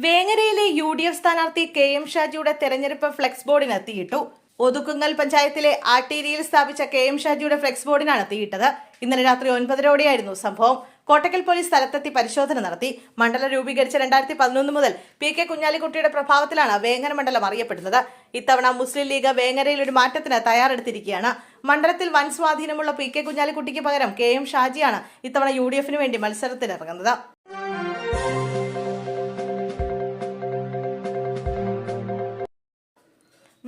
വേങ്ങരയിലെ UDF സ്ഥാനാർത്ഥി KM ഷാജിയുടെ തെരഞ്ഞെടുപ്പ് ഫ്ലെക്സ് ബോർഡിന് തീയിട്ടു. ഒതുക്കുങ്ങൽ പഞ്ചായത്തിലെ ആട്ടേരിയിൽ സ്ഥാപിച്ച KM ഷാജിയുടെ ഫ്ലെക്സ് ബോർഡിനാണ് തീയിട്ടത്. ഇന്നലെ രാത്രി 9:30ഓടെയായിരുന്നു സംഭവം. കോട്ടക്കൽ പോലീസ് സ്ഥലത്തെത്തി പരിശോധന നടത്തി. മണ്ഡലം രൂപീകരിച്ച 2011 മുതൽ PK കുഞ്ഞാലിക്കുട്ടിയുടെ പ്രഭാവത്തിലാണ് വേങ്ങര മണ്ഡലം അറിയപ്പെടുന്നത്. ഇത്തവണ മുസ്ലിം ലീഗ് വേങ്ങരയിൽ ഒരു മാറ്റത്തിന് തയ്യാറെടുത്തിരിക്കുകയാണ്. മണ്ഡലത്തിൽ വൻ സ്വാധീനമുള്ള PK കുഞ്ഞാലിക്കുട്ടിക്ക് പകരം KM ഷാജിയാണ് ഇത്തവണ UDFന് വേണ്ടി മത്സരത്തിനിറങ്ങുന്നത്.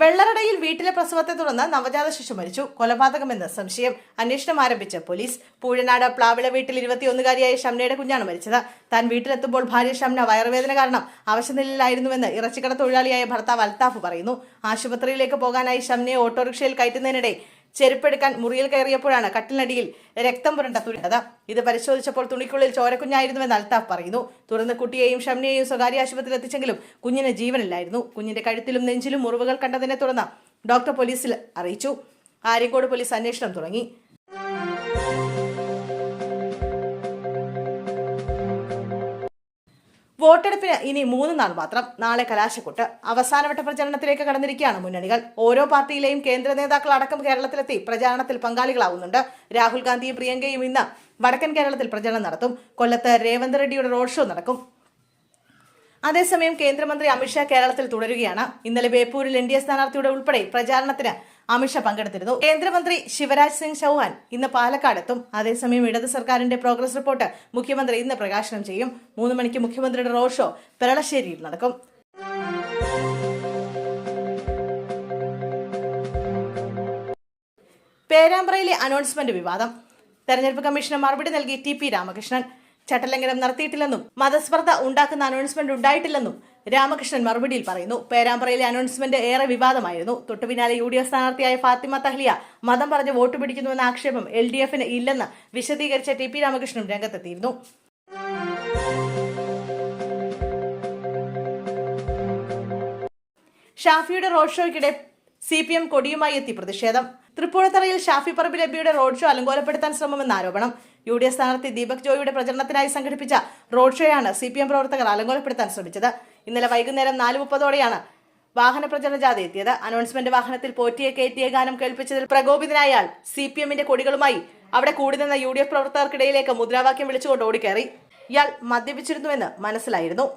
വെള്ളറടയിൽ വീട്ടിലെ പ്രസവത്തെ തുടർന്ന് നവജാത ശിശു മരിച്ചു. കൊലപാതകമെന്ന് സംശയം. അന്വേഷണം ആരംഭിച്ച പോലീസ്. പൂഴനാട് പ്ലാവിള വീട്ടിൽ 21-കാരിയായ ഷംനയുടെ കുഞ്ഞാണ് മരിച്ചത്. താൻ വീട്ടിലെത്തുമ്പോൾ ഭാര്യ ഷംന വയറുവേദന കാരണം അവശനിലയിലായിരുന്നുവെന്ന് ഇറച്ചിക്കട തൊഴിലാളിയായ ഭർത്താവ് അൽത്താഫ് പറയുന്നു. ആശുപത്രിയിലേക്ക് പോകാനായി ഷംനയെ ഓട്ടോറിക്ഷയിൽ കയറ്റുന്നതിനിടെ ചെരുപ്പെടുക്കാൻ മുറിയിൽ കയറിയപ്പോഴാണ് കട്ടിലിനടിയിൽ രക്തം പുരണ്ട തുരുന്നത്. ഇത് പരിശോധിച്ചപ്പോൾ തുണിക്കുള്ളിൽ ചോരക്കുഞ്ഞായിരുന്നുവെന്ന് അൽത്താഫ് പറയുന്നു. തുടർന്ന് കുട്ടിയെയും ഷംനയെയും സ്വകാര്യ ആശുപത്രിയിൽ എത്തിച്ചെങ്കിലും കുഞ്ഞിന് ജീവനില്ലായിരുന്നു. കുഞ്ഞിന്റെ കഴുത്തിലും നെഞ്ചിലും മുറിവുകൾ കണ്ടതിനെ തുടർന്ന് ഡോക്ടർ പോലീസിൽ അറിയിച്ചു. ആര്യങ്കോട് പോലീസ് അന്വേഷണം തുടങ്ങി. വോട്ടെടുപ്പിന് ഇനി 3 നാൾ മാത്രം. നാളെ കലാശക്കൊട്ട്. അവസാനവട്ട പ്രചരണത്തിലേക്ക് കടന്നിരിക്കുകയാണ് മുന്നണികൾ. ഓരോ പാർട്ടിയിലെയും കേന്ദ്ര നേതാക്കൾ അടക്കം കേരളത്തിലെത്തി പ്രചാരണത്തിൽ പങ്കാളികളാവുന്നുണ്ട്. രാഹുൽ ഗാന്ധിയും പ്രിയങ്കയും ഇന്ന് വടക്കൻ കേരളത്തിൽ പ്രചരണം നടത്തും. കൊല്ലത്ത് രേവന്ത് റെഡ്ഡിയുടെ റോഡ് ഷോ നടക്കും. അതേസമയം കേന്ദ്രമന്ത്രി അമിത്ഷാ കേരളത്തിൽ തുടരുകയാണ്. ഇന്നലെ ബേപ്പൂരിൽ NDA സ്ഥാനാർത്ഥിയുടെ ഉൾപ്പെടെ പ്രചാരണത്തിന് അമിത്ഷാ പങ്കെടുത്തിരുന്നു. കേന്ദ്രമന്ത്രി ശിവരാജ് സിംഗ് ചൌഹാൻ ഇന്ന് പാലക്കാട് എത്തും. അതേസമയം ഇടത് സർക്കാരിന്റെ പ്രോഗ്രസ് റിപ്പോർട്ട് മുഖ്യമന്ത്രി ഇന്ന് പ്രകാശനം ചെയ്യും. 3 മണിക്ക് മുഖ്യമന്ത്രിയുടെ റോഡ് ഷോ പെരളശ്ശേരിയിൽ നടക്കും. പേരാമ്പ്രയിലെ അനൗൺസ്മെന്റ് വിവാദം. തെരഞ്ഞെടുപ്പ് കമ്മീഷന് മറുപടി നൽകി TP രാമകൃഷ്ണൻ. ചട്ടലംഘനം നടത്തിയിട്ടില്ലെന്നും മതസ്പർദ്ധ ഉണ്ടാക്കുന്ന അനൗൺസ്മെന്റ് ഉണ്ടായിട്ടില്ലെന്നും രാമകൃഷ്ണൻ മറുപടിയിൽ പറയുന്നു. പേരാമ്പ്രയിലെ അനൗൺസ്മെന്റ് ഏറെ വിവാദമായിരുന്നു. തൊട്ടുപിന്നാലെ UDF സ്ഥാനാർത്ഥിയായ ഫാത്തിമ തഹ്ലിയ മതം പറഞ്ഞ് വോട്ട് പിടിക്കുന്നുവെന്ന ആക്ഷേപം LDFന് ഇല്ലെന്ന് വിശദീകരിച്ച TP രാമകൃഷ്ണൻ രംഗത്തെത്തിയിരുന്നു. ഷാഫിയുടെ റോഡ് ഷോയ്ക്കിടെ CPM കൊടിയുമായി എത്തി പ്രതിഷേധം. തൃപ്പൂണിത്തറയിൽ ഷാഫി പറമ്പിൽ MPയുടെ റോഡ് ഷോ അലങ്കോലപ്പെടുത്താൻ ശ്രമമെന്ന ആരോപണം. UDF സ്ഥാനാർത്ഥി ദീപക് ജോയിയുടെ പ്രചരണത്തിനായി സംഘടിപ്പിച്ച റോഡ് ഷോയാണ് CPM പ്രവർത്തകർ അലങ്കോലപ്പെടുത്താൻ ശ്രമിച്ചത്. ഇന്നലെ വൈകുന്നേരം 4:30ഓടെയാണ് വാഹന പ്രചരണ ജാഥ എത്തിയത്. അനൗൺസ്മെന്റ് വാഹനത്തിൽ പോറ്റിയെ കയറ്റിയ ഗാനം കേൾപ്പിച്ചതിൽ പ്രകോപിതനായാൽ CPMന്റെ കൊടികളുമായി അവിടെ കൂടി നിന്ന UDF പ്രവർത്തകർക്കിടയിലേക്ക് മുദ്രാവാക്യം വിളിച്ചുകൊണ്ട് ഓടിക്കയറി. ഇയാൾ മദ്യപിച്ചിരുന്നുവെന്ന് മനസ്സിലായിരുന്നു.